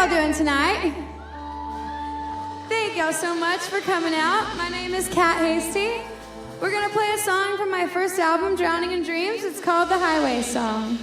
Doing tonight. Thank y'all so much for coming out. My name is Kat Hasty. We're gonna play a song from my first album, Drowning in Dreams. It's called The Highway Song.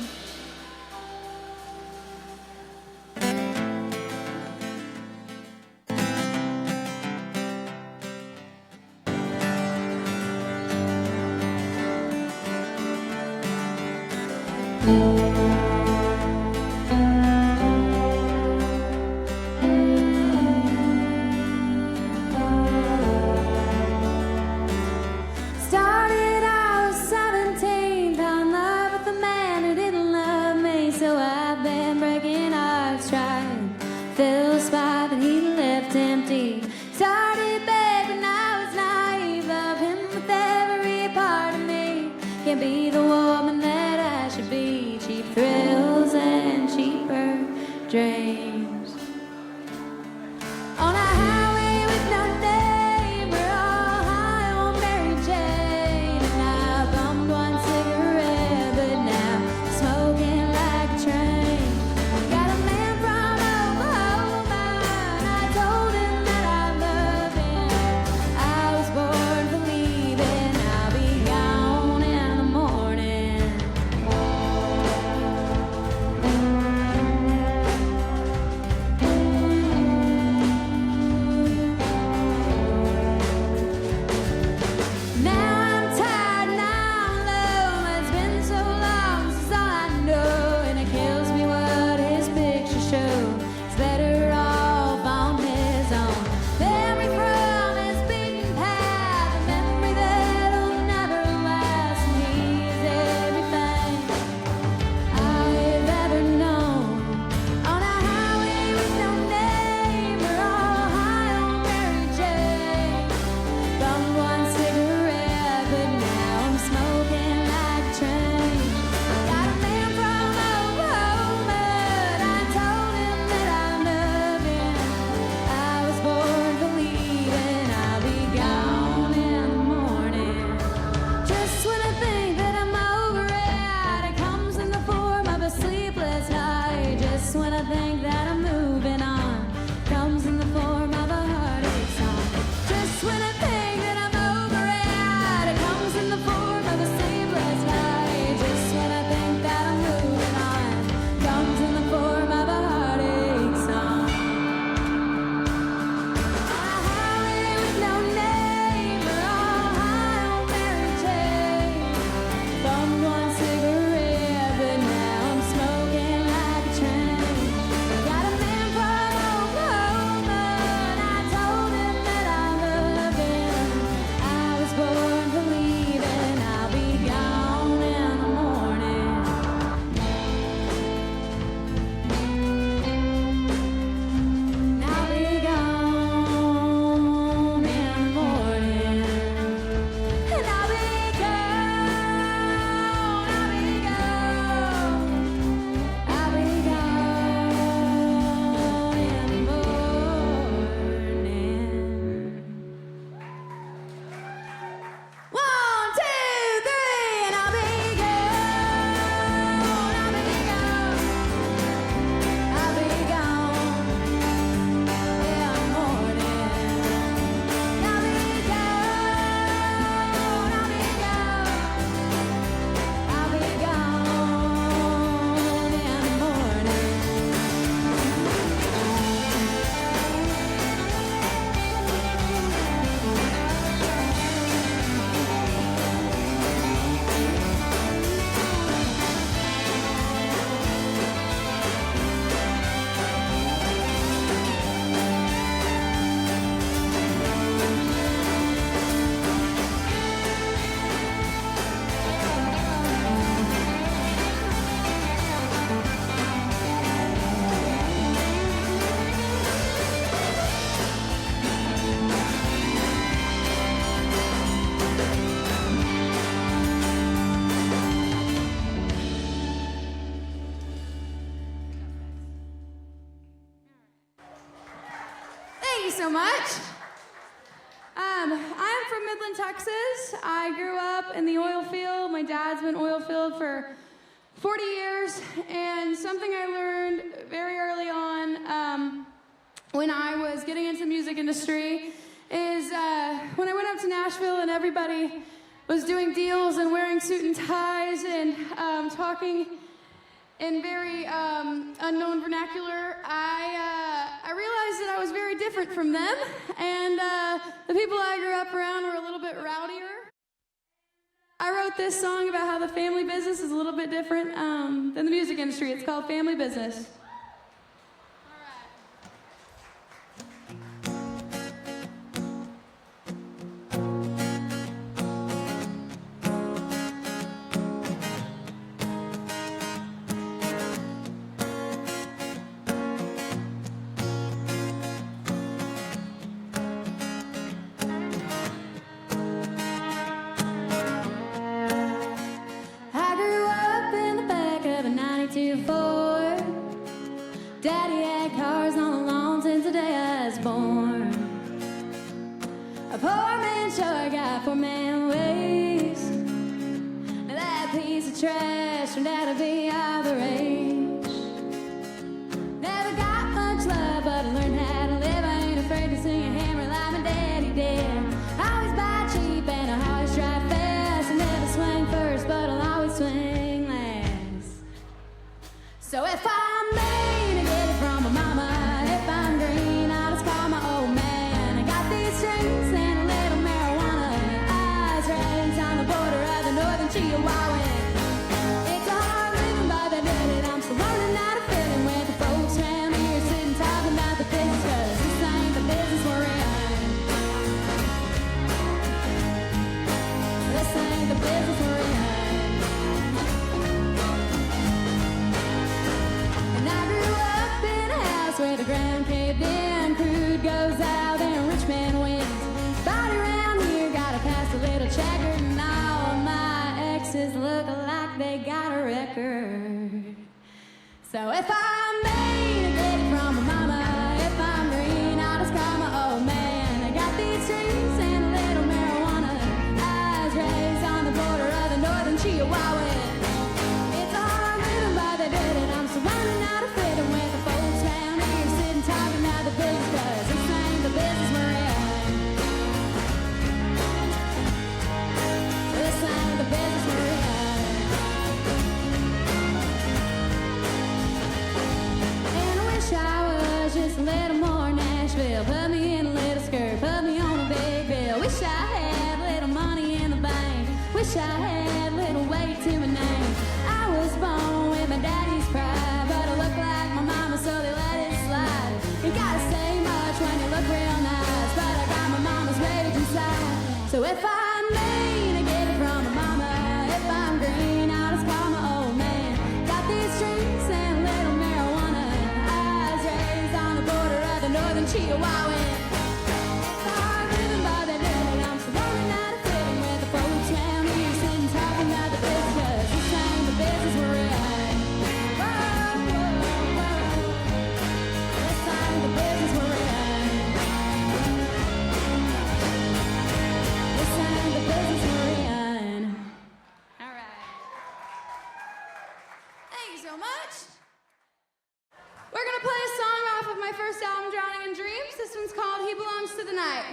you so much. I'm from Midland, Texas. I grew up in the oil field. My dad's been oil field for 40 years, and something I learned very early on when I was getting into the music industry is when I went up to Nashville and everybody was doing deals and wearing suit and ties and talking in very unknown vernacular, I realized that I was very different from them, and the people I grew up around were a little bit rowdier. I wrote this song about how the family business is a little bit different than the music industry. It's called Family Business. Daddy had cars on the lawn since the day I was born. A poor man sure got poor man ways. That piece of trash turned out to be all the rage. Never got much love, but I learned how to live. I ain't afraid to swing a hammer like my daddy did. I always buy cheap and I always drive fast. I never swing first, but I'll always swing last. So if I'm made to get it from my mama, if I'm green, I'll just call my old man. I got these strings and a little marijuana, eyes raised on the border of the northern Chihuahua. It's a hard living, but I did it. I'm still learning how to fit in with the folks around here, sitting talking about the business, 'cause this ain't the business we're in. This ain't the business we're in. Where the ground caved in, crude goes out and rich man wins. Body around here got a past a little checkered, and all of my exes look like they got a record. So if I'm made to get it from my mama, if I'm green, I'll just call my old man. I got these strings and a little marijuana, eyes raised on the border of the northern Chihuahua. It's a hard living, but they did it. I'm still learning how to fit in with the folks round here, sitting talking about the business, 'cause this ain't the business we're in. This ain't the business we're in. And I wish I was just a little more Nashville. Put me in a little skirt, put me on a big bill. Wish I had a little money in the bank. Wish I had a little weight to my name. I was born with my daddy's pride, but I look like my mama, so they let it slide. You gotta say much when you look real nice, but I got my mama's rage inside. So if I'm made to get it from my mama, if I'm green, I'll just call my old man. Got these strings and a little marijuana, eyes raised on the border of the northern Chihuahua. It's a hard living, but they did it. I'm still learning how to fit in with the folks round here, sitting talking about the business, 'cause this ain't the business we're in. Whoa, whoa, whoa. This ain't the business we're in. This ain't the business we're in. All right. Thank you so much. We're gonna play a song off of my first album, Drowning in Dreams. This one's called He Belongs to the Night.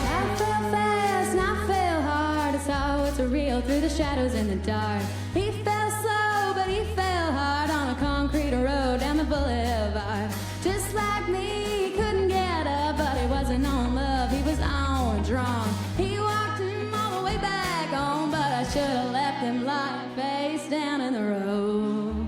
I fell fast and I fell hard. I saw what's real through the shadows in the dark. He fell slow, but he fell hard on a concrete road down the boulevard. Just like me, he couldn't get up, but he wasn't on love, he was on drunk. He walked him all the way back home, but I should have left him lie face down in the road.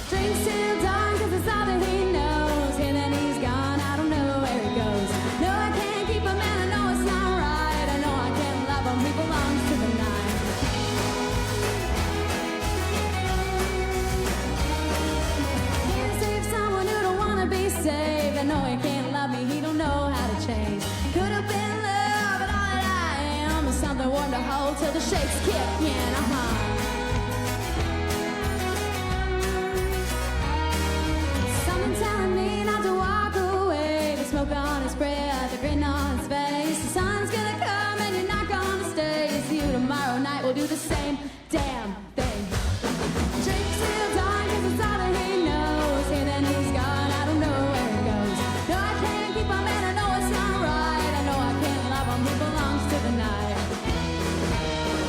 Drinks till dawn, 'cause it's all that he knows. And then he's gone, I don't know where he goes. No, I can't keep him, and I know it's not right. I know I can't love him, he belongs to the night. milkshakes kicking, Something telling me not to walk away. The smoke on his breath, the grin on his face. The sun's gonna come and you're not gonna stay. See you tomorrow night, we'll do the same damn thing. Drinks till dawn, 'cause it's all that he knows. Hey, then he's gone, I don't know where he goes. No, I can't keep him and I know it's not right. I know I can't love him, he belongs to the night.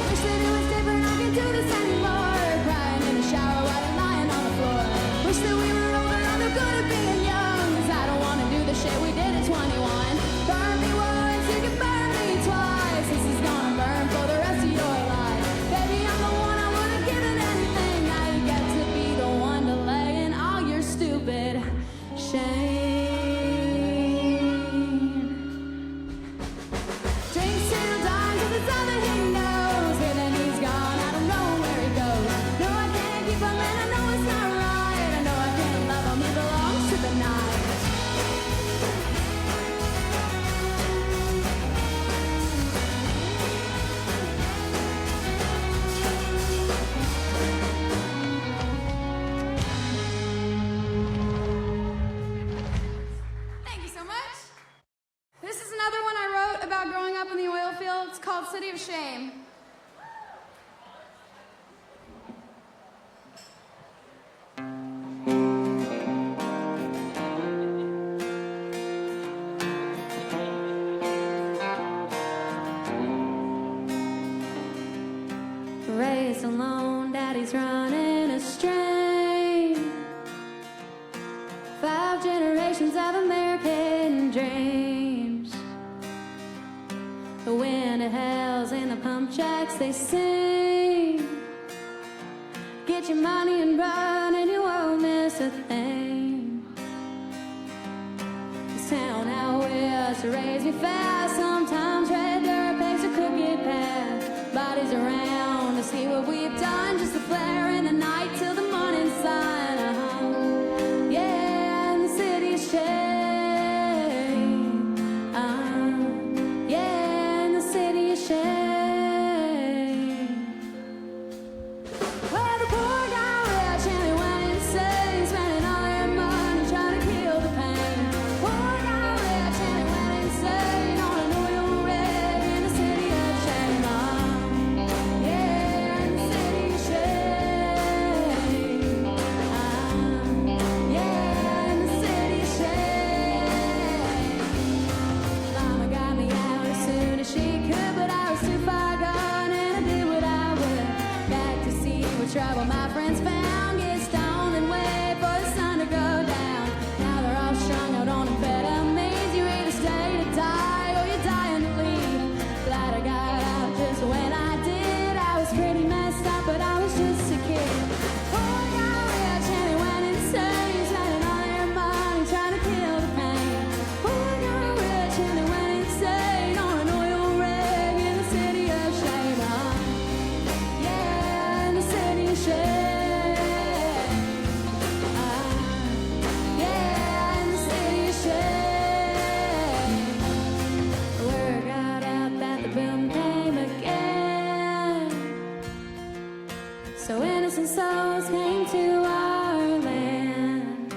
Wish that it was different, I can't do this anymore. Crying in the shower while I'm lying on the floor. Wish that we were over on the good of being young. 'Cause I don't wanna do the shit we did at 21. Burn me once, you can burn me twice. This is gonna burn for the rest of your life. Baby, I'm the one I would've given anything. Now you get to be the one to lay in all your stupid shame. Drinks till dawn, 'cause it's all that he knows. Hey, then he's gone, I don't know where he goes. No, I can't keep him and I know it's not right. I know I can't love him, he belongs to the night. Thank you so much. This is another one I wrote about growing up in the oil fields called City of Shame. Raised alone, daddy's running a strain. 5 generations of American dreams. The wind of hell's in the pump jacks they sing. Get your money and run and you won't miss a thing. This town out west raised me fast. Sometimes red dirt paves a crooked path. Bodies around to see what we've done. Just a flare in the night till the morning sun. Yeah, and the city's shame. Yeah, and the city's shame. Well, the poor got rich and they went insane, spending all their money trying to kill the pain. Poor got rich and they went insane on an oil rig in the city of shame. Yeah, in the city of shame. Yeah, in the city of shame. Mama got me out as soon as she could, but I was too far gone and I did what I would. Back to see what trouble my friends found. Get stoned and wait for the sun to go down. Now they're all strung out on amphetamines. You either stay to die or you're dying to leave. Glad I got out just when I did. I was pretty messed up, but I was just a kid. Poor got rich and they went insane, spending all their money trying to kill the pain. Poor got rich and they went insane on an oil rig in the city of shame. Yeah, in the city of shame. Yeah, in the city of shame. Word got out that the boom came again. So innocent souls came to our land.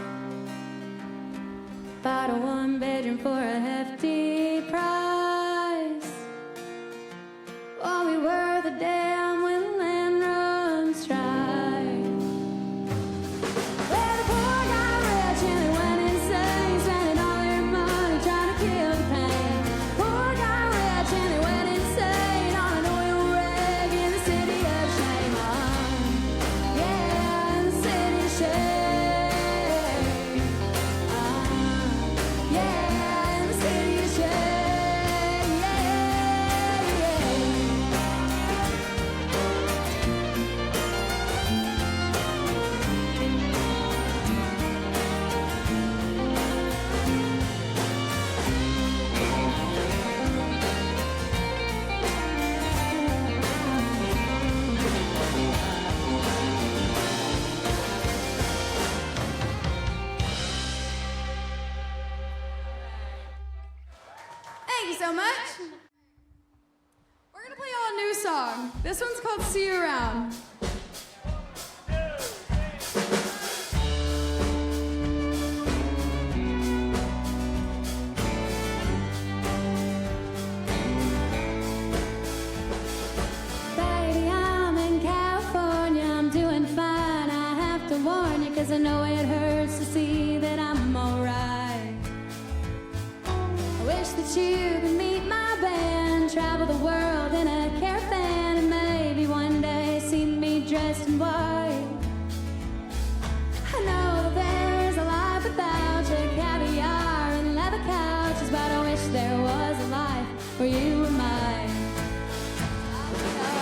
Bought a 1-bedroom for a hefty price. Won't be worth a damn when the land runs dry. Well, the poor got rich and they went insane, spending all their money trying to kill the pain. Poor got rich and they went insane on an oil rig in the city of shame. Yeah, in the city of shame. Yeah, in the city of shame. Yeah, yeah. Thank you so much. We're gonna play y'all a new song. This one's called See You Around. Baby, I'm in California, I'm doing fine. I have to warn you, 'cause I know it hurts to see that I'm alright. I wish that you could meet my band, travel the world in a caravan, and maybe one day see me dressed in white. I know that there's a life without you, caviar and leather couches, but I wish there was a life where you were mine.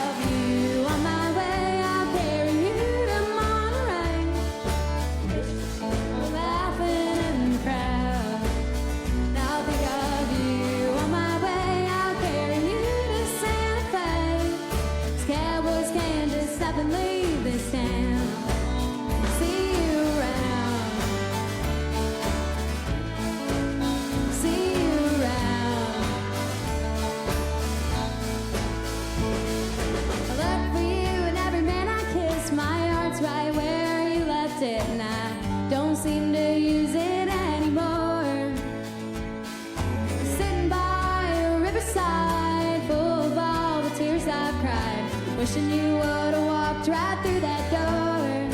Of you on my way, I'll carry you to Monterey. We're laughing in the crowd. Now think of you on my way, I'll carry you to Santa Fe. 'Cause cowboys can't just stop and leave this town. See you around. See you around. I look for you and every man I kiss. My heart's right where you left it, and I don't seem to use it anymore. Sitting by a riverside, full of all the tears I've cried, wishing you would have walked right through that door.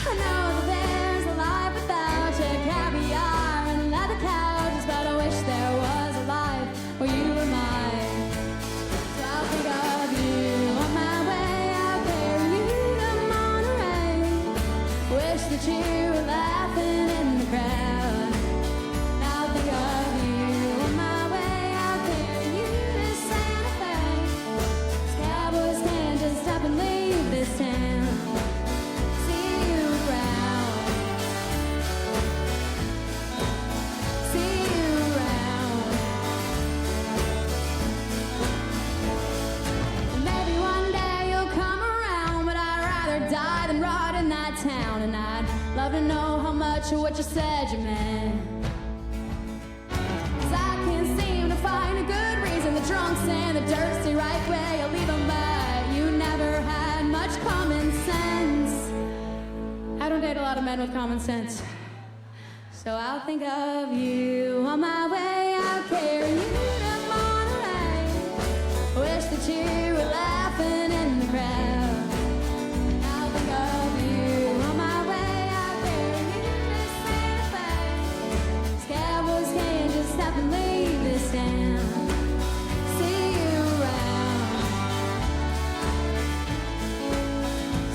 I know that there's a life without you, caviar and leather couches, but I wish there was a life where you were mine. So I'll think of you on my way, I'll carry you to Monterey. Wish that you were laughing in the crowd. I'll think of you on my way, I'll carry you to Santa Fe. 'Cause cowboys can't just stop and leave this town. See you around. See you around. Maybe one day you'll come around, but I'd rather die than rot in that town. And I'd love to know how much of what you said you meant. 'Cause I can't seem to find a good reason. The drunks and the dirt stay right where you leave them, but you never had much common sense. I don't date a lot of men with common sense. So I'll think of you on my way, I'll carry you to Monterey. Wish that you were laughing in the crowd. I'll think of you on my way, I'll carry you to Santa Fe. 'Cause cowboys can't just stop and leave this town. See you around.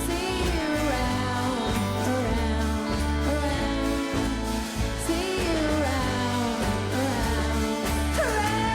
See you around, around, around. See you around, around, around.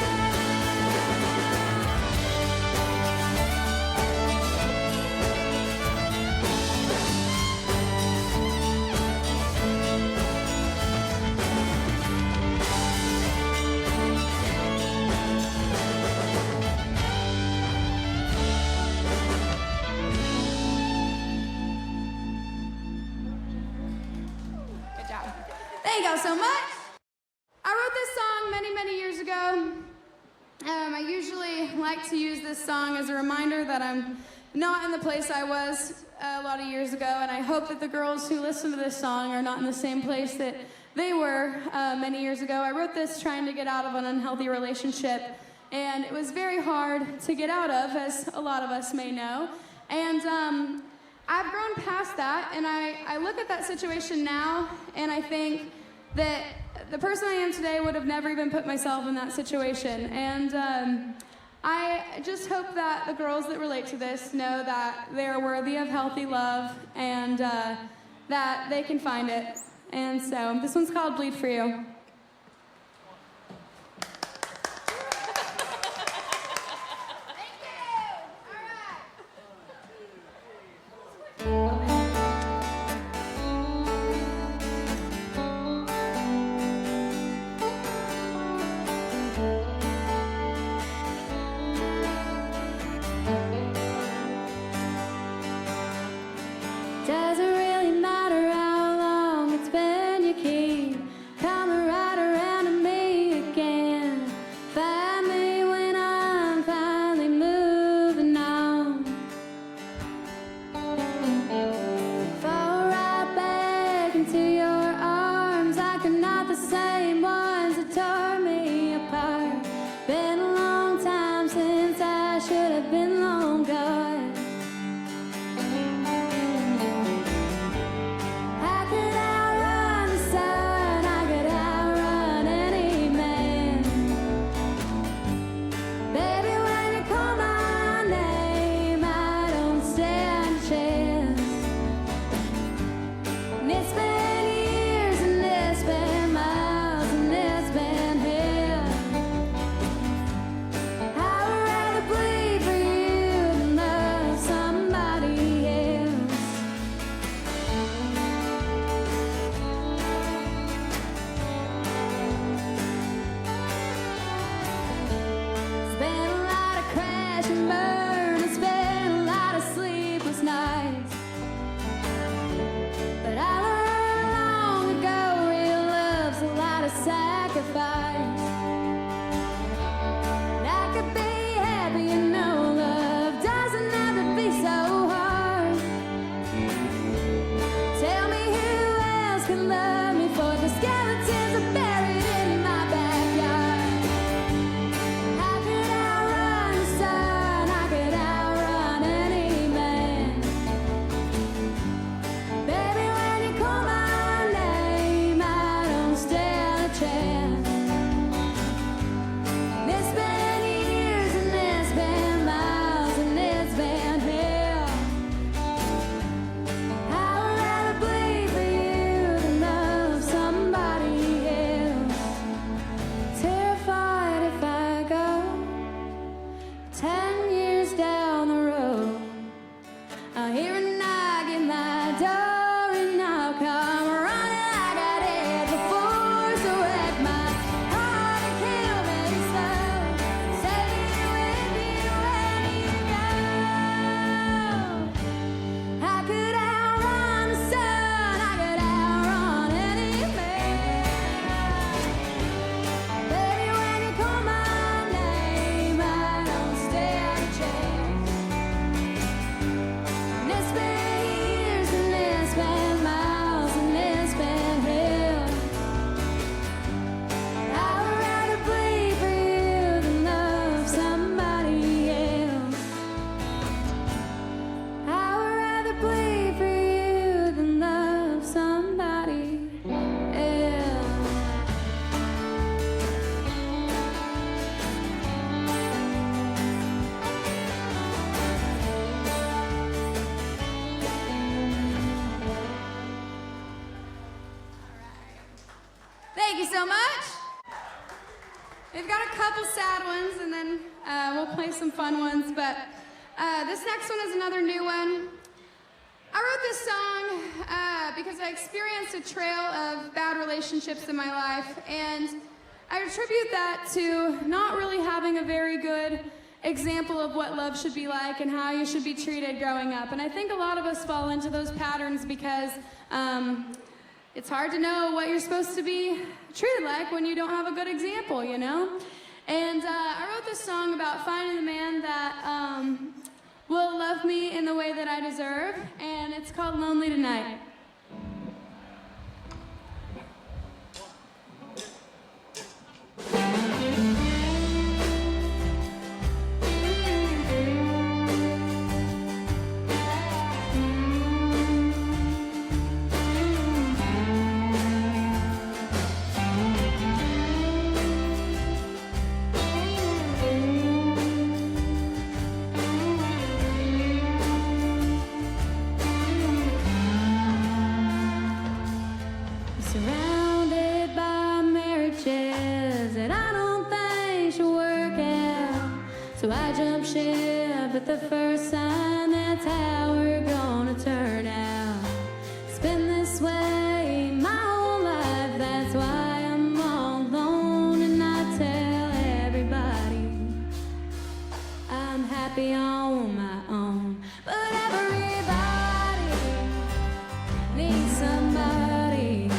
Good job. Thank you all so much. I wrote this song many, many years ago. I usually like to use this song as a reminder that I'm not in the place I was a lot of years ago, and I hope that the girls who listen to this song are not in the same place that they were many years ago. I wrote this trying to get out of an unhealthy relationship, and it was very hard to get out of, as a lot of us may know. And I've grown past that, and I look at that situation now, and I think that the person I am today would have never even put myself in that situation. And I just hope that the girls that relate to this know that they are worthy of healthy love, and that they can find it. And so this one's called Bleed For You. Doesn't really matter how long it's been, you keep coming right into your arms like you're not the same ones that tore me apart. Been a long time since I should have been long gone. I could outrun the sun, I could outrun any man. Baby, when you call my name, I don't stand a chance. And it's been years, and it's been miles, and it's been hell. I would rather bleed for you than love somebody else. It's been a lot of crash and burn, it's been a lot of sleepless nights. But I learned long ago, real love's a lot of sacrifice. And I could be happy and know love doesn't have to be so hard. Tell me who else can love me, for the skeletons are buried in my backyard. I could outrun the sun, I could outrun any man. Baby, when you call my name, I don't stand a chance. And it's been years, and it's been miles, and it's been hell. I would rather bleed for you than love somebody else. Terrified if I go 10 years down the road, I hear a knock at my door, and I'll come running like I did before. So wreck my heart and kill me slow. Take me with you when you go. I could outrun the sun, I could outrun any man. Baby, when you call my name, I don't stand a chance. And it's been years, and it's been miles, and it's been hell. I would rather bleed for you than love somebody else. I would rather bleed for you than love somebody else. Thank you so much. We've got a couple sad ones, and then we'll play some fun ones, but this next one is another new one. I wrote this song because I experienced a trail of bad relationships in my life, and I attribute that to not really having a very good example of what love should be like and how you should be treated growing up. And I think a lot of us fall into those patterns because it's hard to know what you're supposed to be treated like when you don't have a good example, you know? And I wrote this song about finding the man that will love me in the way that I deserve, and it's called Lonely Tonight. Surrounded by marriages that I don't think should work out, so I jump ship at the first sign. That's how we're gonna turn out. It's been this way my whole life, that's why I'm all alone, and I tell everybody I'm happy on my own. But everybody needs somebody,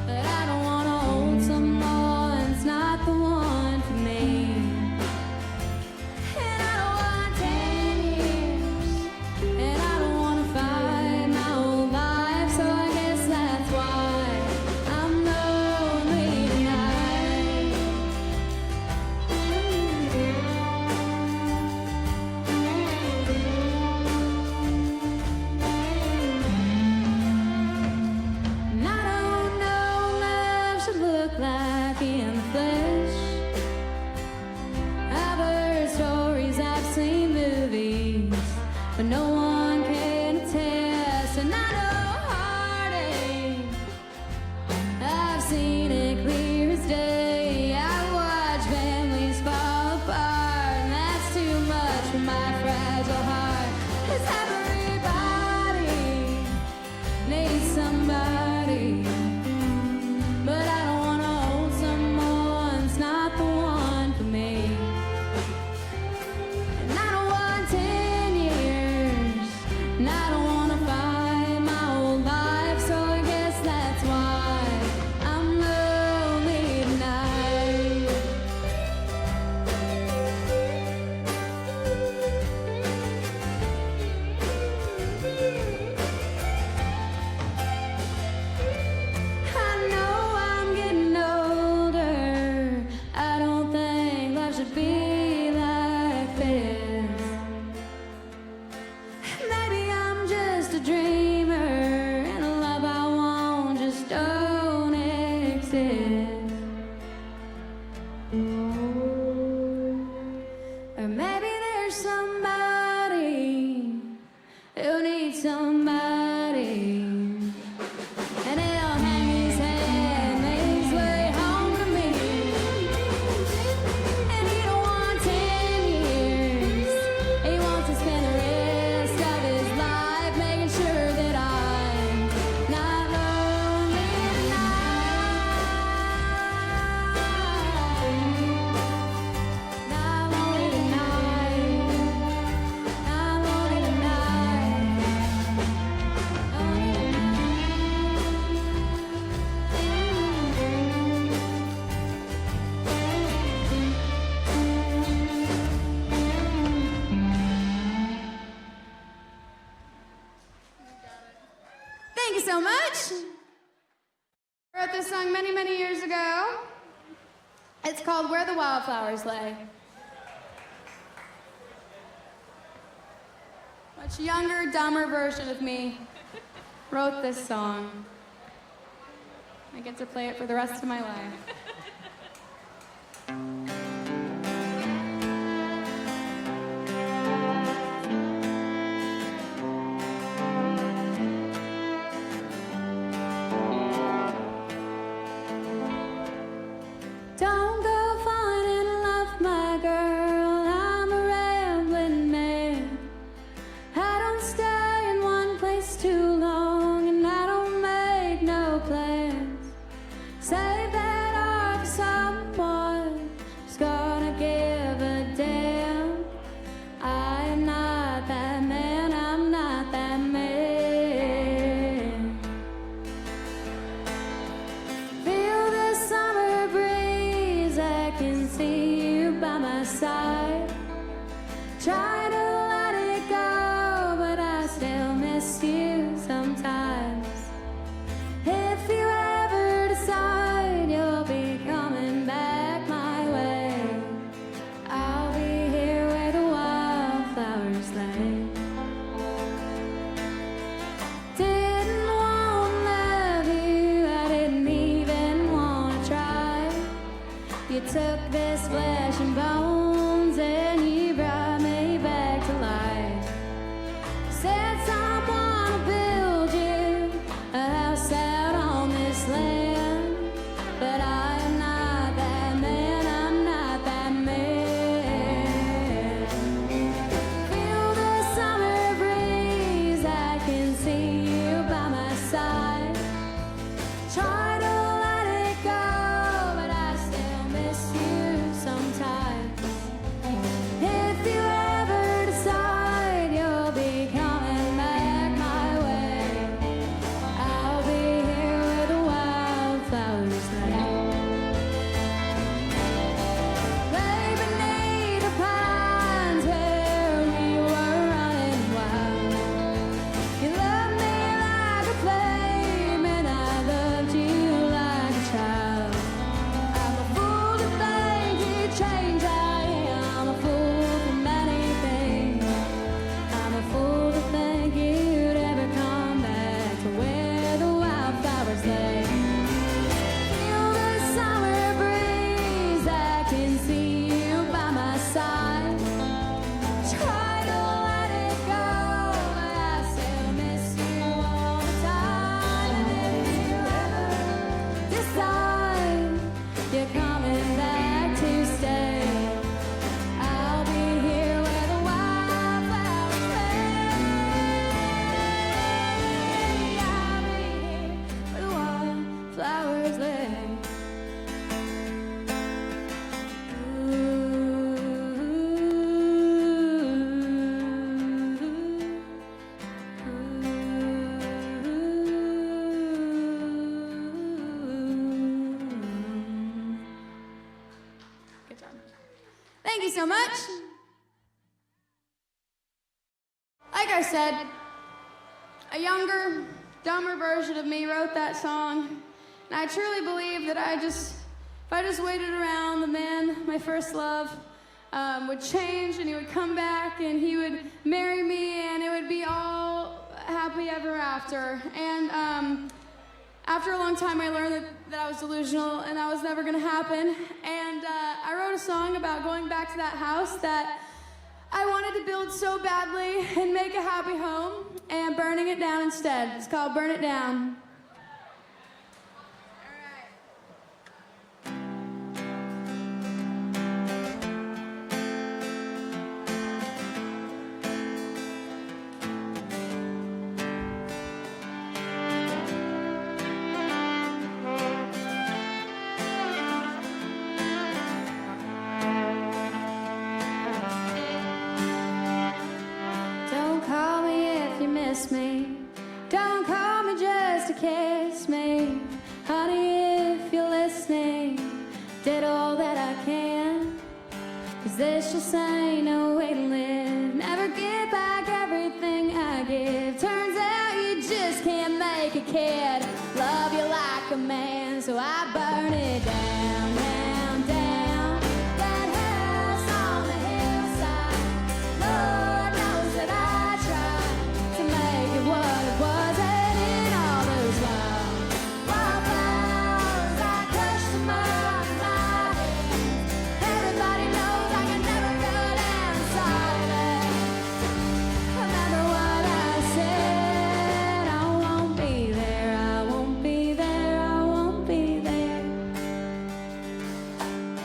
but I don't wanna hold someone's not the one for me. And I don't want 10 years, and I don't wanna fight my whole life, so I exist. Or maybe there's somebody who needs somebody, and he'll hang his head and make his way home to me. And he don't want 10 years, he wants to spend the rest of his life making sure that I'm not lonely tonight. Not lonely tonight. Not lonely tonight. Lonely Thank you so much. I wrote this song many, many years ago. It's called Where the Wildflowers Lay. Much younger, dumber version of me wrote this song. I get to play it for the rest of my life. Don't go falling in love, my girl. I'm a rambling man. I don't stay in one place too long, and I don't make no plans. Save that heart for someone who's gonna give a damn. I am not that man, I'm not that man. Feel the summer breeze, I can see you by my side. Try to let it go, but I still miss you sometimes. If you ever decide you'll be coming back my way, I'll be here where the wildflowers lay. Didn't want to love you, I didn't even want to try. You took this flesh and bones and you brought me back to life. Said someone will build you a house out on this land, but I am not that man, I'm not that man. Feel the summer breeze, I can see you by my side. Try to let it go, but I still miss you sometimes. If you ever decide you'll be coming back my way, I'll be here where the wildflowers lay. Lay beneath the pines where we were running wild. You loved me like a flame, and I loved you like a child. I'm a fool to think you'd change, I am a fool for many things. I'm a fool to think you'd ever come back to where the wildflowers lay. Feel the summer breeze, I can see you by my side. Try to let it go, but I still miss you all the time. And if you ever decide you're coming back to stay, I'll be here where the wildflowers lay. I'll be here where the wildflowers lay. Good job. Thank you so much. Like I said, a younger, dumber version of me wrote that song, and I truly believe that if I just waited around, the man, my first love, would change, and he would come back, and he would marry me, and it would be all happy ever after. And after a long time, I learned that I was delusional and that was never gonna happen. And I wrote a song about going back to that house that I wanted to build so badly and make a happy home and burning it down instead. It's called Burn It Down. Me. Don't call me just to kiss me. Honey, if you're listening, did all that I can. 'Cause this just ain't no way to live. Never get back everything I give. Turns out you just can't make a kid love you like a man. So I burn it down, down, down. That house on the hillside. Lord knows that I tried to make it what it was, and in all those wildflowers, I crushed them up in my hands. Everybody knows I can never go down silent. Remember what I said, I won't be there, I won't be there, I won't be there.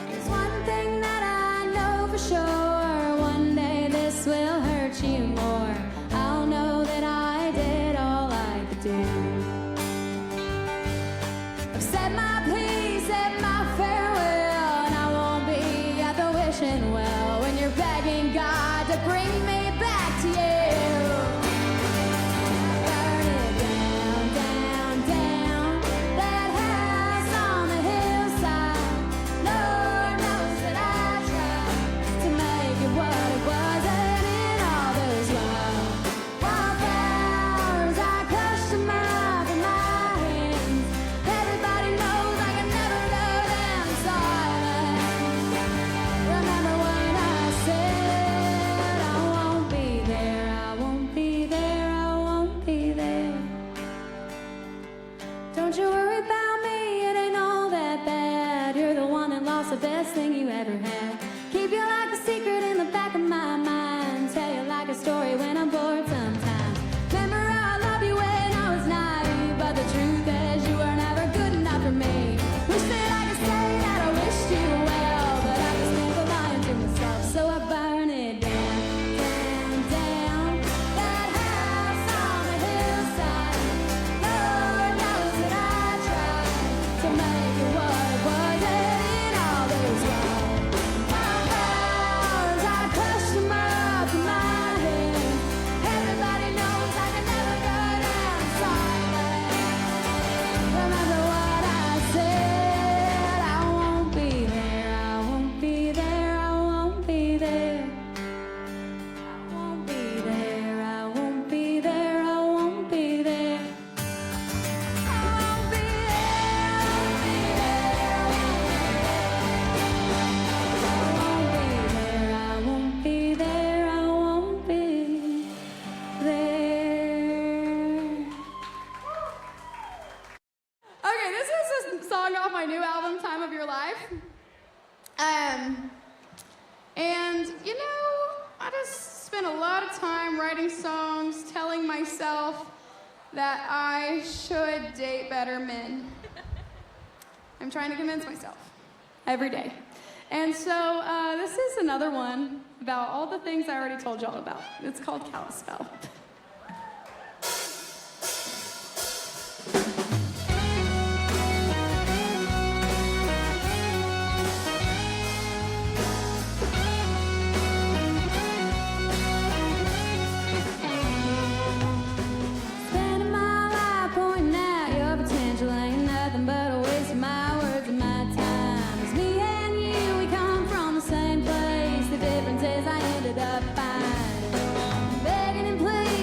There's one thing that I know for sure, one day this will hurt you more. I'll know that I did all I could do. I've said my piece, said my farewell, and I won't be at the wishing well when you're begging God to bring me back to you. Burn it down, down, down. That house on the hillside. Lord knows that I tried to make it what it was, and in all those wildflowers, I crushed them up in my hands. Everybody knows I can never go down silent. Remember when I said I won't be there, I won't be there, I won't be there. Don't you worry about me, it ain't all that bad. You're the one that lost the best thing you ever had. Keep you like a secret in the back of my mind. Tell you like a story when I'm bored sometimes. Remember how I loved you when I was naive, but the truth is you were never good enough for me. Wish that I could say that I wished you well, but I just think I'm lying to myself, so I burn it down, down, down. That house on the hillside. Lord knows that I tried to make it what it was, and in all those wildflowers, I crushed them up in my hands. Everybody knows I can never go down silent. Remember what I said, I won't be there, I won't be there, I won't be there. I won't be there, I won't be there, I won't be there. I won't be there, I won't be there. I won't be there, I won't be there. Okay, this is a song off my new album, Time of Your Life. And, you know, I just spent a lot of time writing songs telling myself that I should date better men. I'm trying to convince myself every day. And so this is another one about all the things I already told y'all about. It's called Callous Spell. Spending my life pointing out your potential ain't nothing but a waste of my words and my time. It's me and you, we come from the same place. The difference is I ended up fine. Begging and pleading.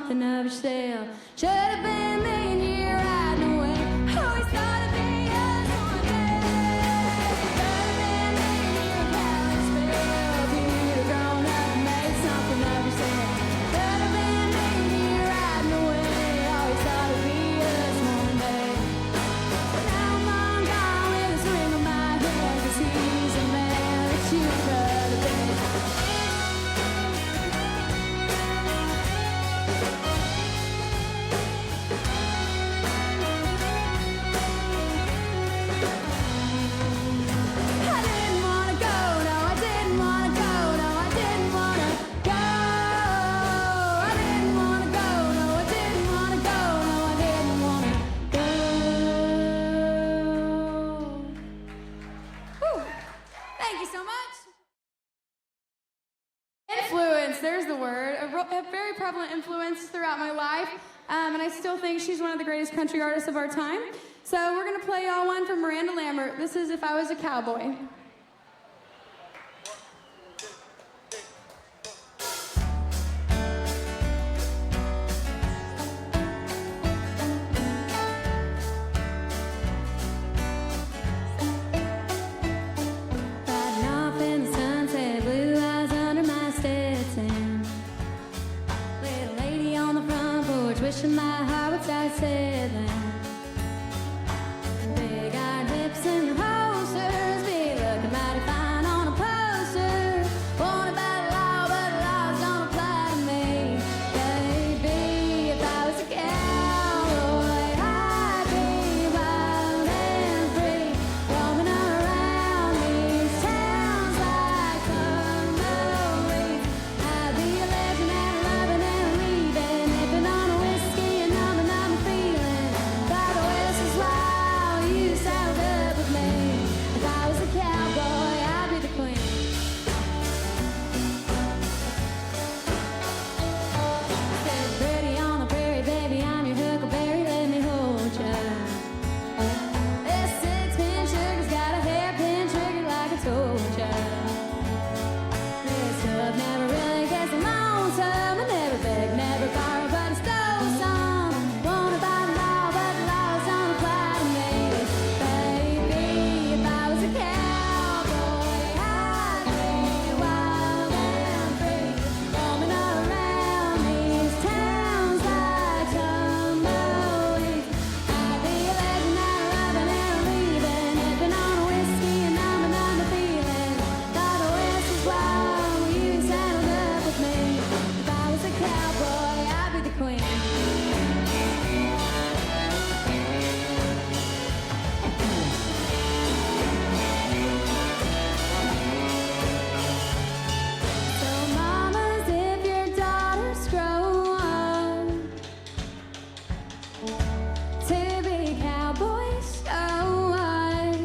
something of yourself. Should have been me and you riding away. Always thought it'd be us one day. Could have been me and you in Kalispell. If you'd have grown up and made something of yourself. Could have been me and you riding away. Always thought it'd be us one day. But now I'm long gone with this ring on my head. 'Cause he's the man that you could have been. I didn't wanna go, no, I didn't wanna go, no, I didn't wanna go. I didn't wanna go, no, I didn't wanna go, no, I didn't wanna go. Whew. Thank you so much. Influence, there's the word. A very prevalent influence throughout my life, and I still think she's one of the greatest country artists of our time. So we're gonna play y'all one from Miranda Lambert. This is If I Was a Cowboy. Riding off in the sunset, blue eyes under my Stetson. Little lady on the front porch, wishing my heart would start settling. Big-eyed hips and holsters, be looking mighty fine on a poster. Wanted by the law, but the laws don't apply to me. Baby, if I was a cowboy, I'd be wild and free, roaming around these towns like tumbleweeds. I'd be a legend and loving and leaving, nipping on a whiskey and numbing up my feeling. By the West is wild, you saddled up with me. If I was a cowboy, I'd be the queen. Said pretty on the prairie, baby, I'm your huckleberry, let me hold ya. This six-pin sugar's got a hairpin trigger like I told ya. This stuff never really gets lonesome. I never beg, never borrow, but I stole some. Wanted by the law, but the laws don't apply to me. Baby, if I was a cowboy, I'd be wild and free, roaming around these towns like tumbleweeds. I'd be a legend and a loving and a leaving, nipping on a whiskey and numbing up my feeling. By the West is wild, you saddled up with me. If I was a cowboy, I'd be the queen. So mamas, if your daughters grow up to be cowboys, so what?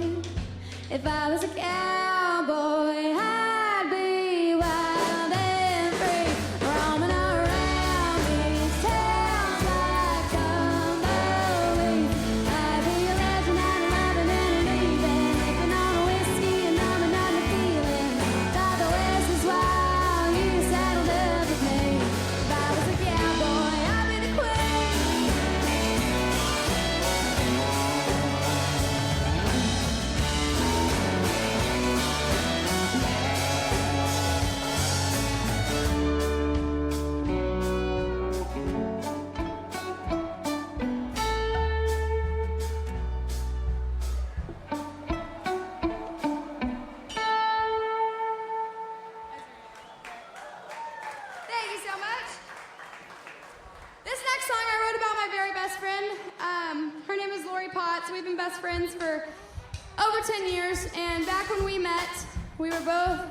If I was a cowboy, I'd be wild and free, roaming around these towns like tumbleweeds. I'd be a legend and a loving and a leaving, nipping on a whiskey and numbing up my feeling. By the West is wild, you saddled up with me. If I was a cowboy, I'd be the queen. Thank you so much. This next song I wrote about my very best friend. Her name is Lori Potts. We've been best friends for over 10 years. And back when we met, we were both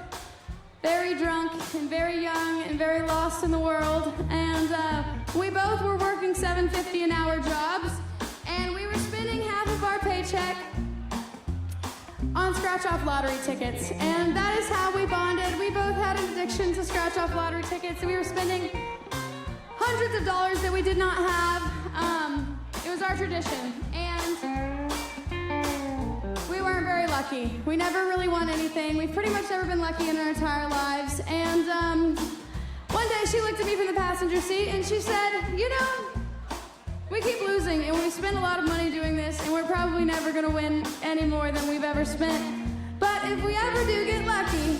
very drunk and very young and very lost in the world. And we both were working $7.50 an hour jobs. And we were spending half of our paycheck on scratch-off lottery tickets. And that is how we bonded. We both had an addiction to scratch-off lottery tickets. We were spending hundreds of dollars that we did not have. It was our tradition. And we weren't very lucky. We never really won anything. We've pretty much never been lucky in our entire lives. And one one day she looked at me from the passenger seat and she said, you know, we keep losing and we spend a lot of money doing this and we're probably never gonna win any more than we've ever spent. But if we ever do get lucky,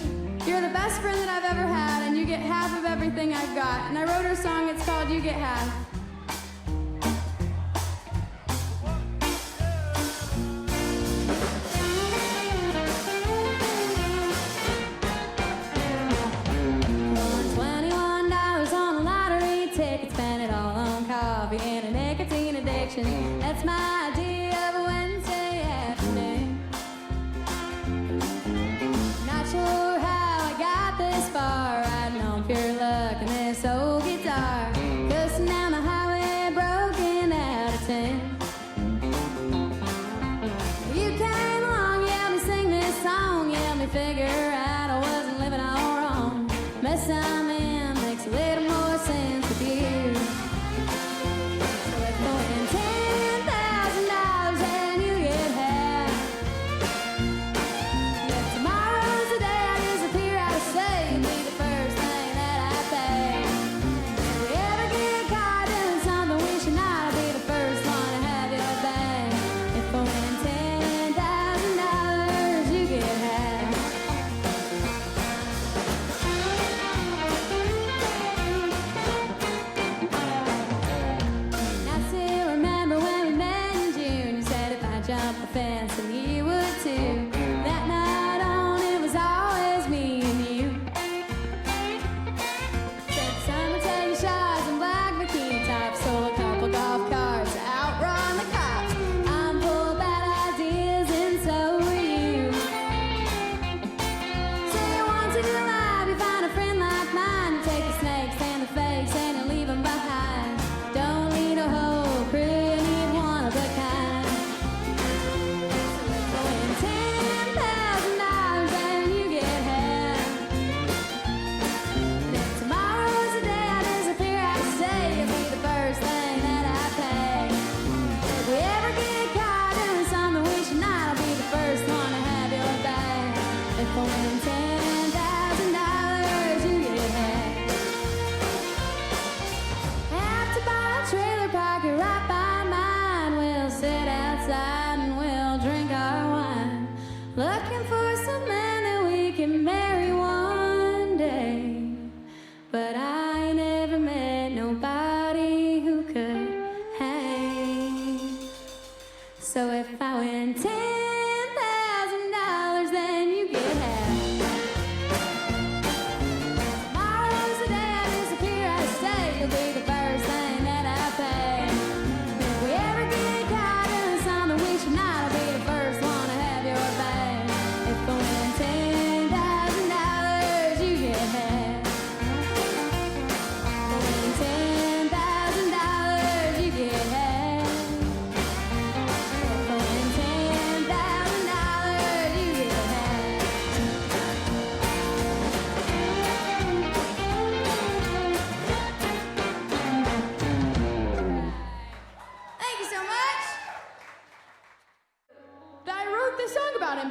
you're the best friend that I've ever had and you get half of everything I've got. And I wrote her a song, it's called You Get Half. That's my idea of a Wednesday afternoon. Not sure how I got this far, riding on pure luck and this old guitar, coasting down the highway, broken out of tune. You came along, you helped me sing this song, you helped me figure out I wasn't living all wrong. Mess I'm in makes a little more sense with you. So if I win $10,000, then you get half. Tomorrow's the day I disappear, I say you'll be the first thing that I pay. If we ever get caught doing something we should not, I'll be the first one to have your back. If I win $10,000, you get half. If I win $10,000, you get half.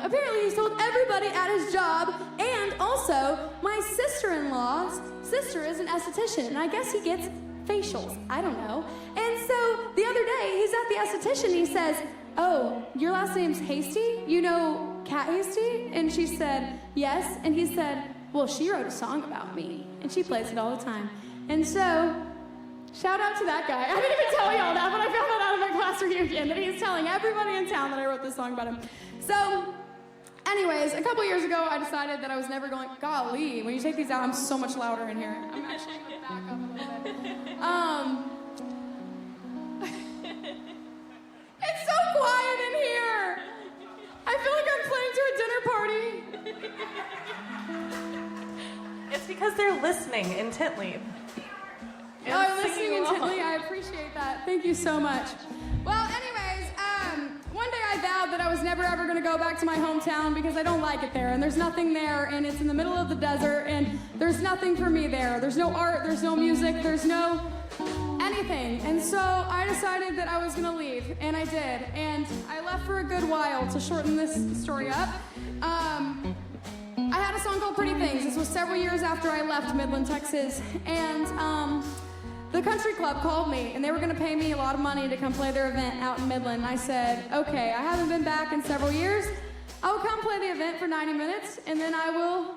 Apparently he's told everybody at his job, and also my sister-in-law's sister is an esthetician, and I guess he gets facials. I don't know. And so the other day, he's at the esthetician, he says, "Oh, your last name's Hasty? You know Kat Hasty?" And she said, "Yes." And he said, "Well, she wrote a song about me, and she plays it all the time." And so, shout out to that guy. I didn't even tell y'all that, but I found that out of my class reunion, that he's telling everybody in town that I wrote this song about him. So, anyways, a couple years ago, I decided that I was never going... Golly, when you take these out, I'm so much louder in here. I'm actually going to back up a little bit. It's so quiet in here. I feel like I'm playing to a dinner party. It's because they're listening intently. Oh, I'm listening intently. I appreciate that. Thank you so much. Well, anyways, one day I vowed that I was never ever going to go back to my hometown because I don't like it there, and there's nothing there, and it's in the middle of the desert, and there's nothing for me there. There's no art, there's no music, there's no anything. And so I decided that I was going to leave, and I did. And I left for a good while to shorten this story up. I had a song called Pretty Things. This was several years after I left Midland, Texas. And the country club called me, and they were going to pay me a lot of money to come play their event out in Midland. And I said, okay, I haven't been back in several years. I will come play the event for 90 minutes, and then I will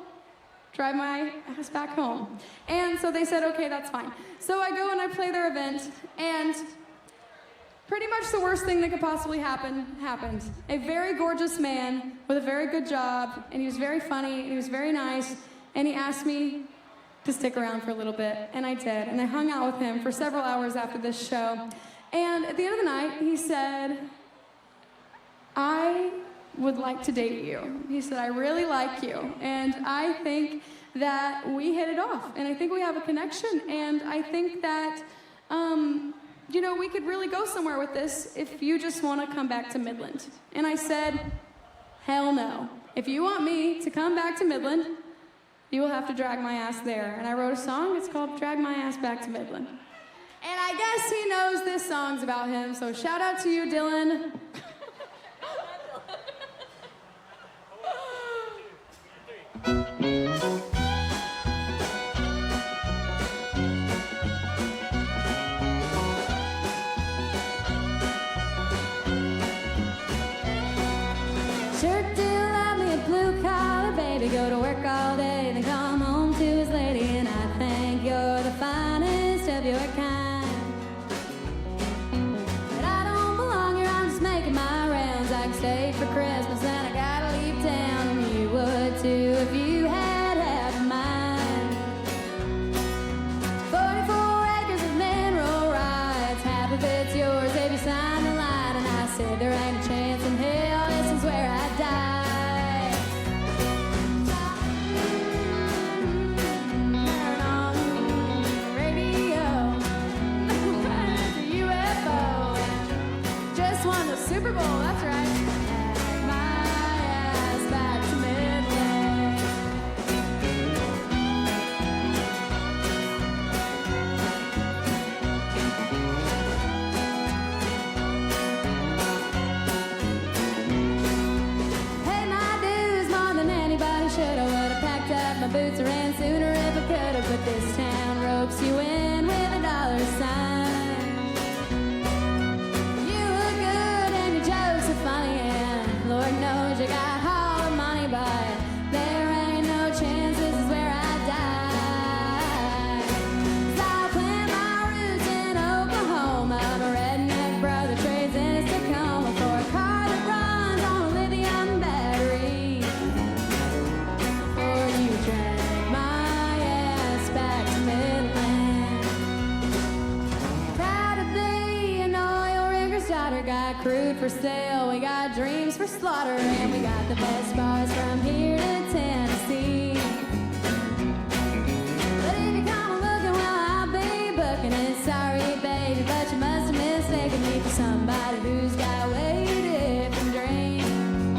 drive my ass back home. And so they said, okay, that's fine. So I go and I play their event, and pretty much the worst thing that could possibly happen happened. A very gorgeous man with a very good job, and he was very funny, and he was very nice, and he asked me to stick around for a little bit, and I did. And I hung out with him for several hours after this show. And at the end of the night, he said, I would like to date you. He said, I really like you, and I think that we hit it off, and I think we have a connection, and I think that, you know, we could really go somewhere with this if you just want to come back to Midland. And I said, hell no. If you want me to come back to Midland, you will have to drag my ass there. And I wrote a song, it's called Drag My Ass Back to Midland. And I guess he knows this song's about him, so shout out to you, Dylan. Sure do love me a blue collar baby, go to work all day, then come home to his lady, and I think you're the finest of your kind. But I don't belong here, I'm just making my rounds. I can stay for Christmas and I gotta leave town, and you would too if you had half of mine. 44 acres of mineral rights, half of it's yours if you sign the line, and I said there ain't a chance in hell, this is where I die. Turn on the radio, the UFO, just won the Super Bowl, that's right. Drag my ass back to Midland. Pay my dues more than anybody should. I would have packed up my boots and ran sooner if I could have. But this town ropes you in with a dollar sign. You look good and your jokes are funny, and Lord knows you got all the money, but there ain't no chance this is where I die. 'Cause I'll plant my roots in Oklahoma. My redneck brother trades in his Tacoma for a car that runs on a lithium battery. Before you drag my ass back to Midland. Proud to be an oil rigger's daughter. Got crude for sale, we got dreams for slaughter, and we got the best bars from here to Tennessee. But if you come looking, well, I'll be booking it. Sorry, baby, but you must have mistaken me for somebody who's got way different dreams.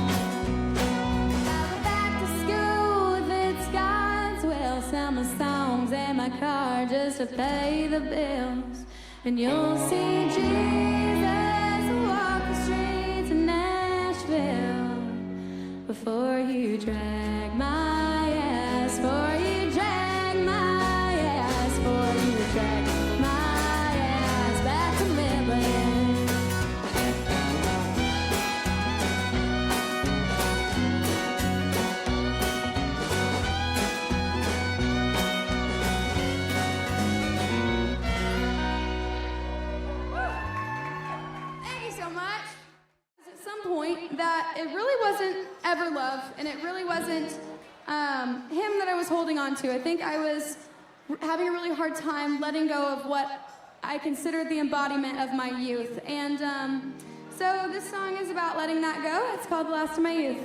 I'll go back to school if it's God's will. Sell my songs and my car just to pay the bills. And you'll see Jesus walk the streets of Nashville before you drag my ass, before you drag my ass, before you drag my ass back to Midland. Thank you so much. At some point that it really wasn't ever love, and it really wasn't him that I was holding on to. I think I was having a really hard time letting go of what I considered the embodiment of my youth. And so this song is about letting that go. It's called The Last of My Youth.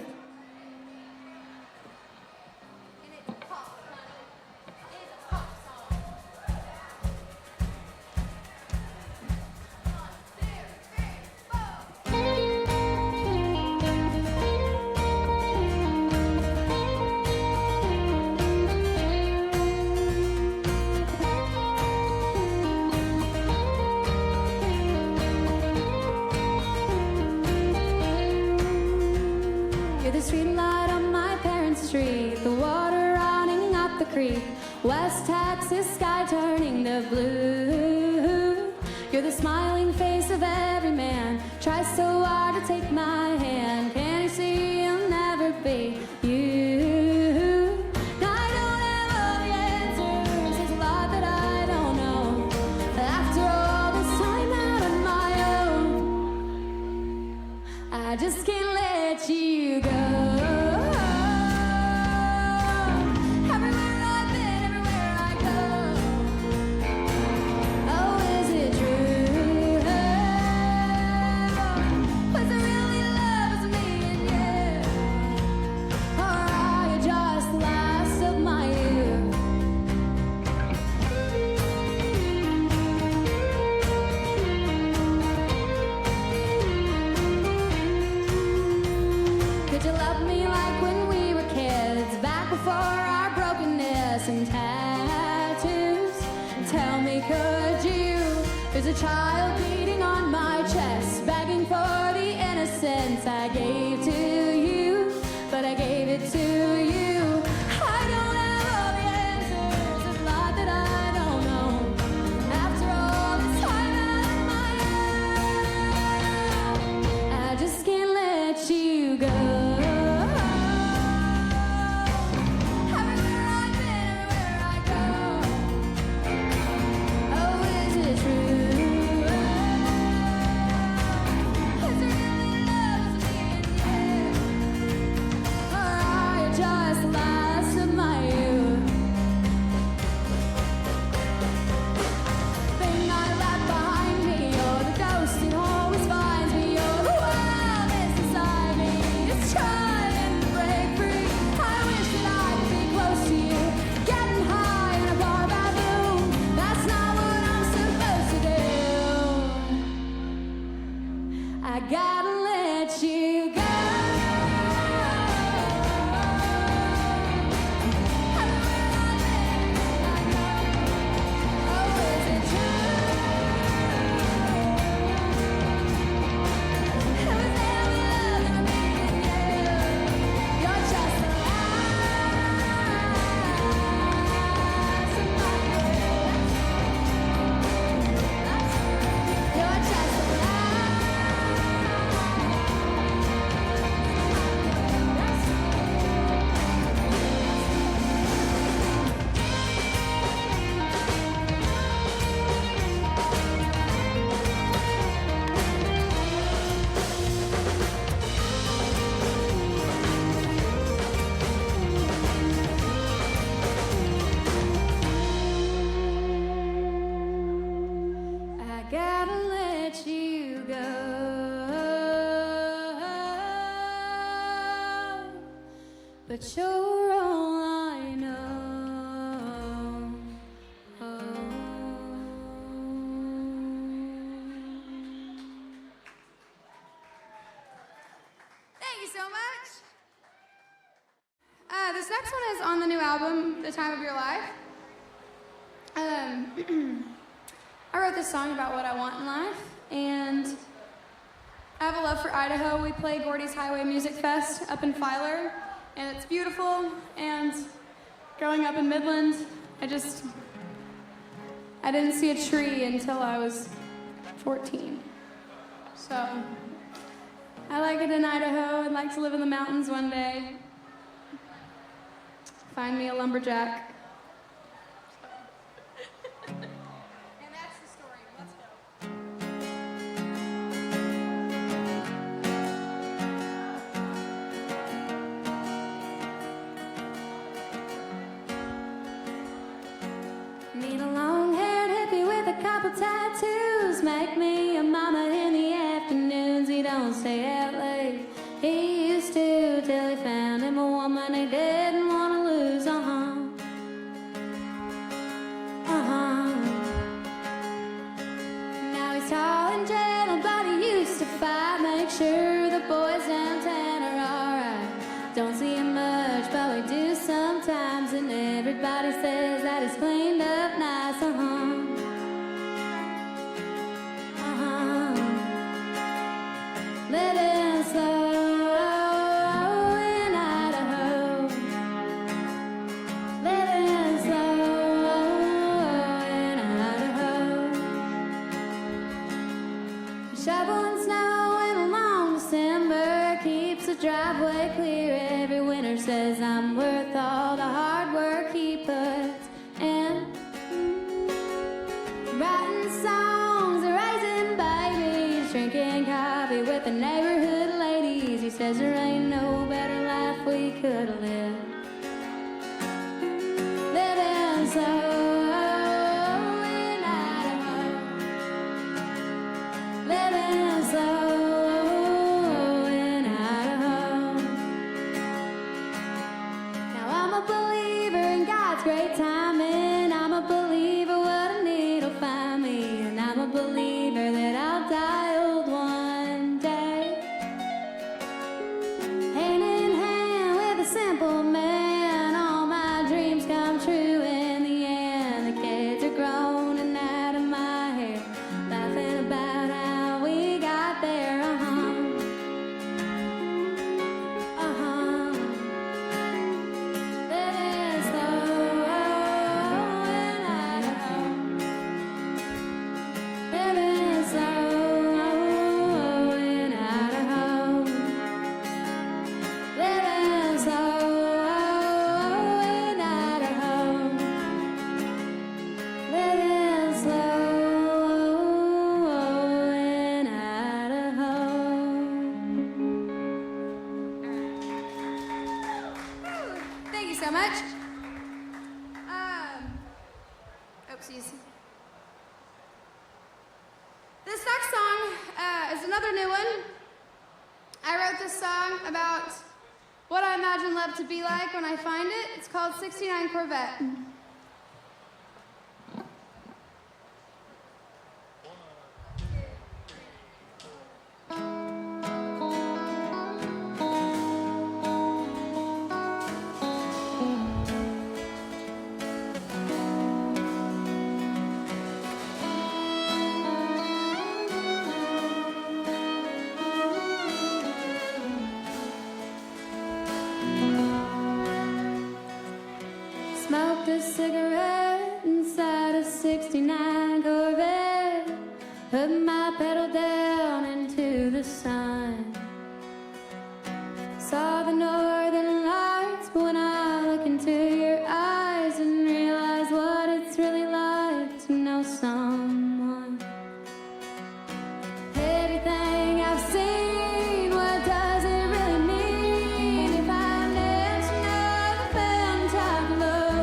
You're the street light on my parents' street, the water running up the creek, West Texas sky turning to blue. You're the smiling face of every man, tries so hard to take my hand. Can you see you'll never be you? Now I don't have all the answers, there's a lot that I don't know. After all this time out on my own, I just can't let you go. There's a child beating on my chest, begging for the innocence I gave to you, but I gave it to you. I don't have all the answers, there's a lot that I don't know. After all this time out of my own, I just can't let you go. I gotta let you go. Oh, is it true? It was never love that made you. You're just a lie. You're just a lie. I gotta let you go, but you're all I know. Thank you so much. This next one is on the new album, The Time of Your Life. I wrote this song about what I want in life, and I have a love for Idaho. We play Gordy's Highway Music Fest up in Filer, and it's beautiful. And growing up in Midland, I didn't see a tree until I was 14. So I like it in Idaho. I'd like to live in the mountains one day. Find me a lumberjack. And that's the story. Let's go. Need a long-haired hippie with a couple tattoos. Make me a mama in the afternoons. He don't stay out late. He used to till he found him a woman he didn't want to lose. Now he's tall and gentle, but he used to fight. Make sure the boys downtown are alright. Don't see him much, but we do sometimes. And everybody says that he's cleaned up nice. Living slow in Idaho. she says there ain't no better life we could have lived. Living slow in Idaho. Living slow in Idaho. Now I'm a believer in God's great timing. I'm a believer what I need will find me. And I'm a believer that I'll die old one day. Hand in hand with a simple man, all my dreams come true in the end. The kids are grown and out of my hair, laughing about how we got there. Living slow in Idaho. Living slow in Idaho. Living slow in Idaho. Living slow in Idaho. Thank you so much. Oopsies. This next song is another new one. I wrote this song about what I imagine love to be like when I find it. It's called 69 Corvette. Smoked a cigarette inside a 69 Corvette. Put my pedal down into the sun. Saw the northern lights, but when I look into your eyes and realize what it's really like to know someone. Everything I've seen, what does it really mean if I never know the mountain low?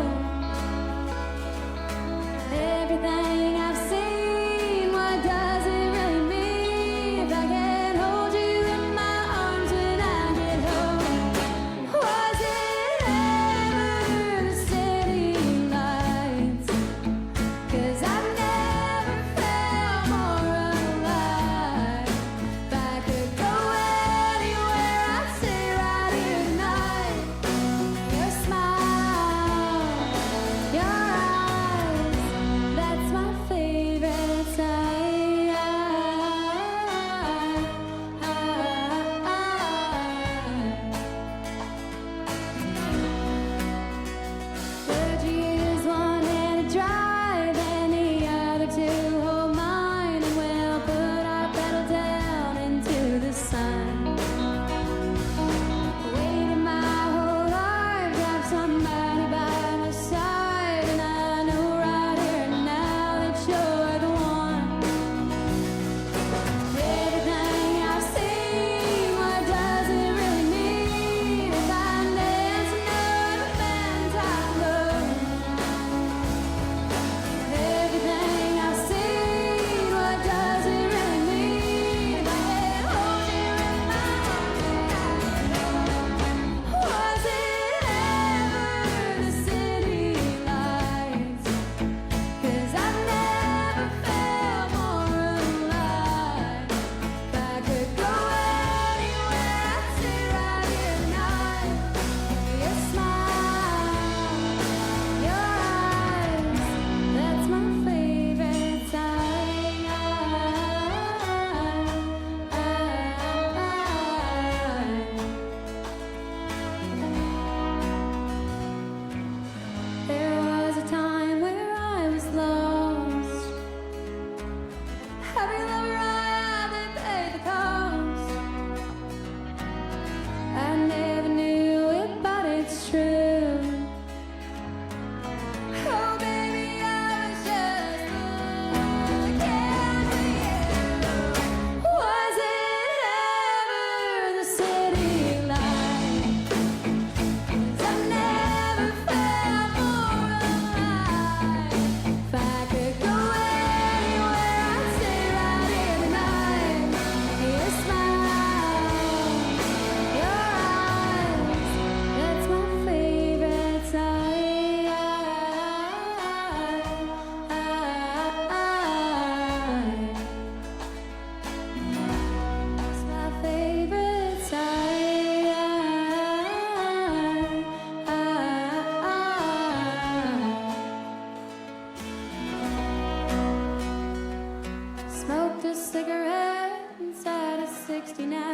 Everything I've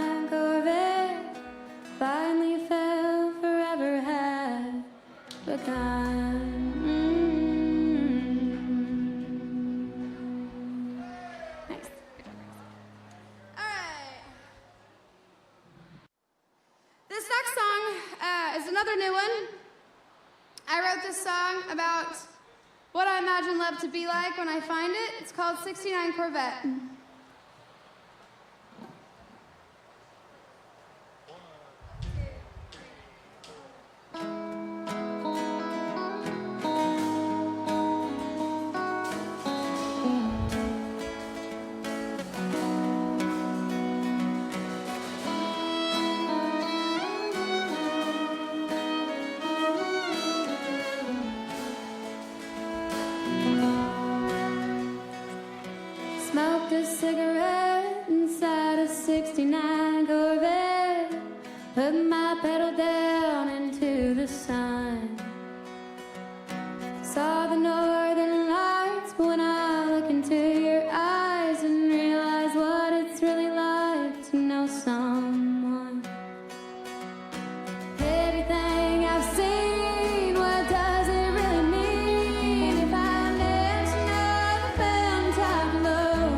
'69 Corvette. Finally fell, forever had begun. Next. All right. This next song is another new one. I wrote this song about what I imagine love to be like when I find it. It's called '69 Corvette. Smoked a cigarette inside a '69 Corvette. Put my pedal down into the sun. Saw the northern lights, but when I look into your eyes and realize what it's really like to know someone. Everything I've seen, what does it really mean if I never found time to love?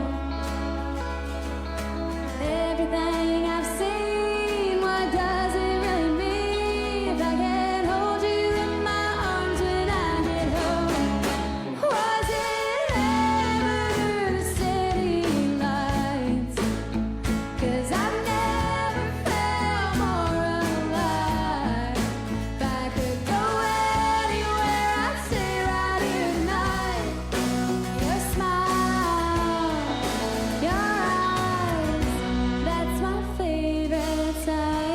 Everything I've seen, what does it really mean if I can't hold you in my arms when I get home? Was it ever the city lights? 'Cause I've never felt more alive. If I could go anywhere, I'd stay right here tonight. Your smile, your eyes, that's my favorite sight.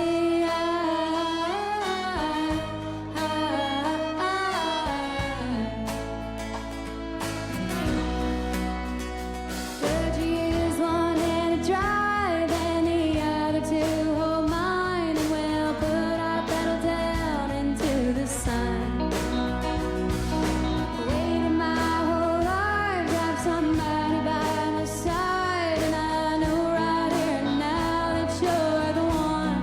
Would you use one hand to drive and the other to hold mine? And we'll put our pedal down into the sun. Waited my whole life to have somebody by my side, and I know right here and now that you're the one.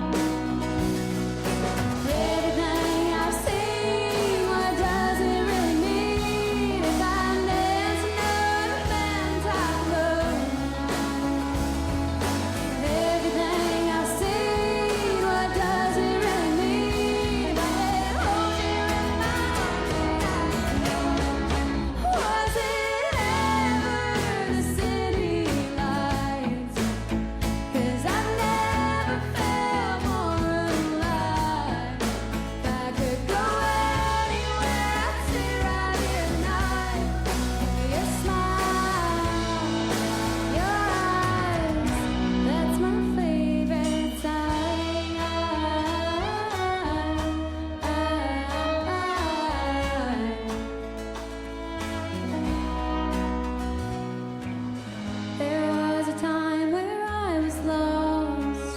Everything I've seen, what does it really mean if I never found time to love? Everything I've seen, what does it really mean if I can't hold you in my arms? Was it ever the city lights? 'Cause I've never felt more alive. If I could go anywhere, I'd stay right here tonight. Your smile, your eyes, that's my favorite sight. There was a time where I was lost.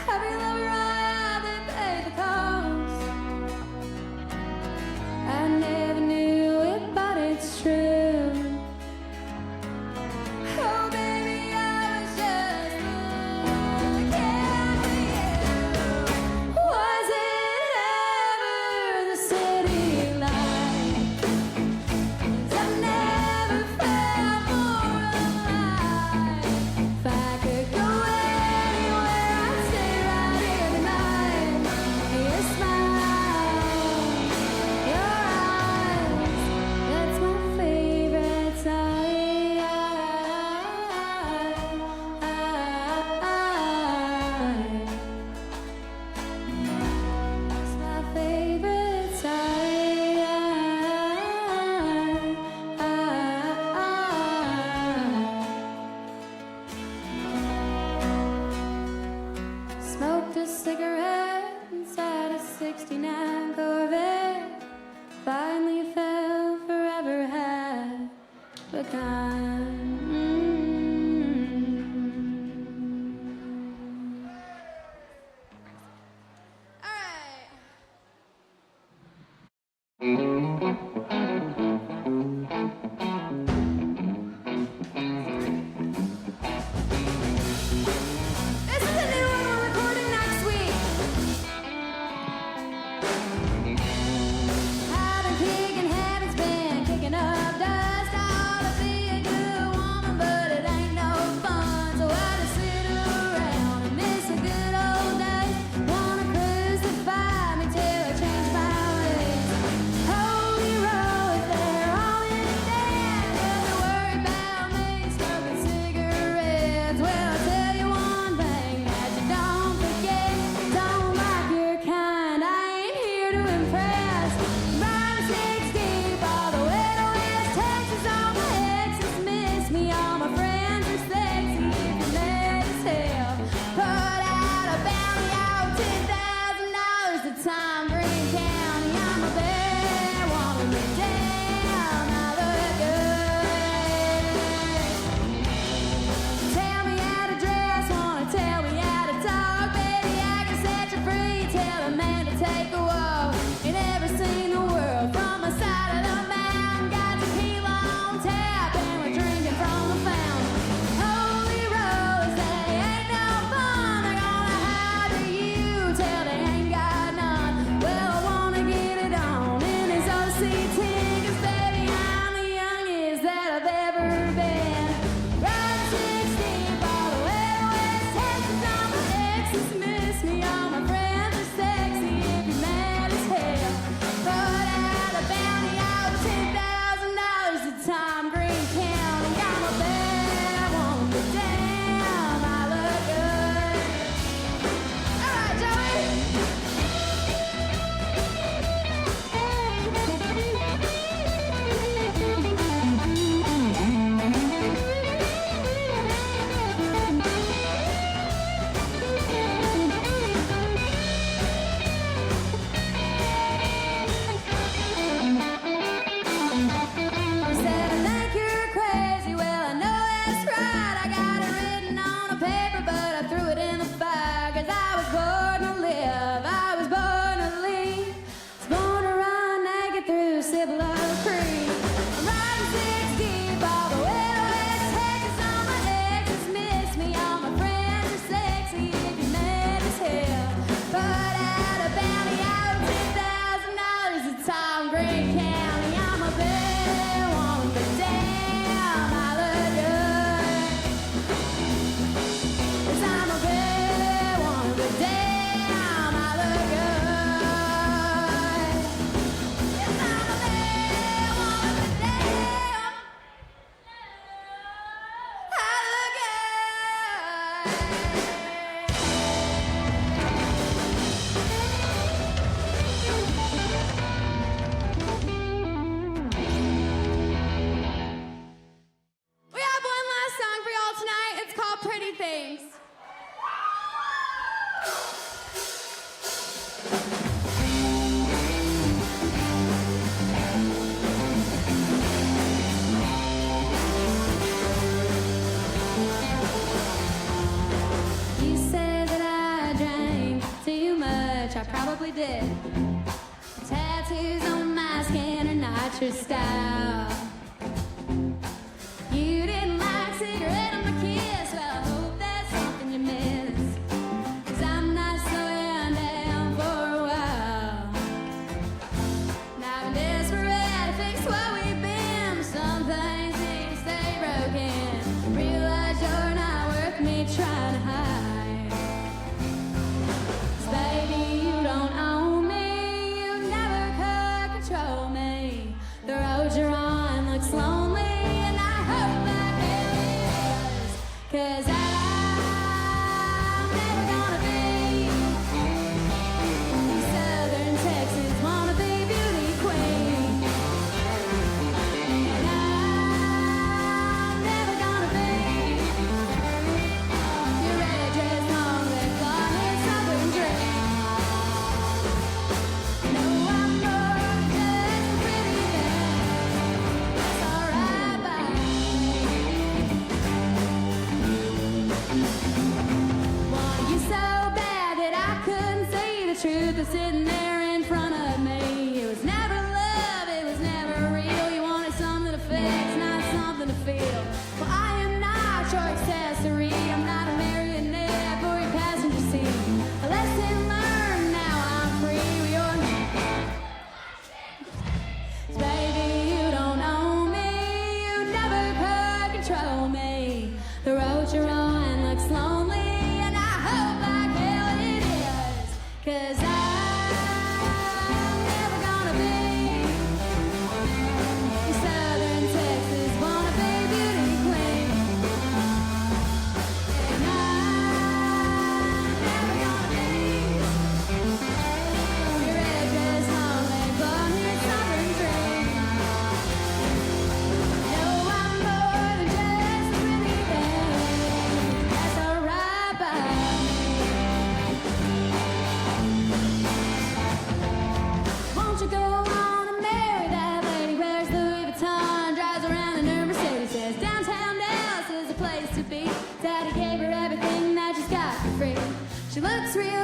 Every lover I had, they paid the cost. I never knew it, but it's true. Oh, baby, I was just looking for you. Was it ever the city light? 'Cause I've never felt more alive. If I could go anywhere, I'd stay right here tonight. Your smile, your eyes, that's my favorite sight. It's my favorite sight. Smoked a cigarette inside a '69 Corvette. Finally fell, forever had begun. All right. which I probably did. Tattoos on my skin are not your style. You didn't like cigarette on my kiss. Well, I hope that's something you miss, 'cause I'm not slowing down for a while. Now I'm desperate to fix what we've been. Some things need to stay broken. Realize you're not worth me trying to hide. 'Cause baby, you don't own me. You never could control me. The road you're on looks lonely, and I hope that it is. 'Cause I'm never gonna be Southern Texas wannabe beauty queen. And I'm never gonna be your red dress, long leg, blonde-haired Southern dream. No, I'm more than just a pretty thing. That's alright by me. Wanted you so bad that I couldn't see the truth of sitting there in front of me. It was never love, it was never real. You wanted something to fix, not something to feel. Well, I am not your accessory. I'm not a marionette for your passenger seat. A lesson learned, now I'm free. You're baby, you don't own me. You never could control me. The road you're on looks lonely, and I hope like hell it is. 'Cause I'm never gonna be your Southern Texas wannabe beauty queen. And I'm never gonna be your red dress, long leg, blonde-haired Southern dream. No, I'm more than just a pretty thing. That's alright by me. Won't you go on and marry that lady? Wears Louis Vuitton, drives around in her Mercedes, says downtown Dallas is a place to be. Daddy gave her everything that she's got for free. She looks real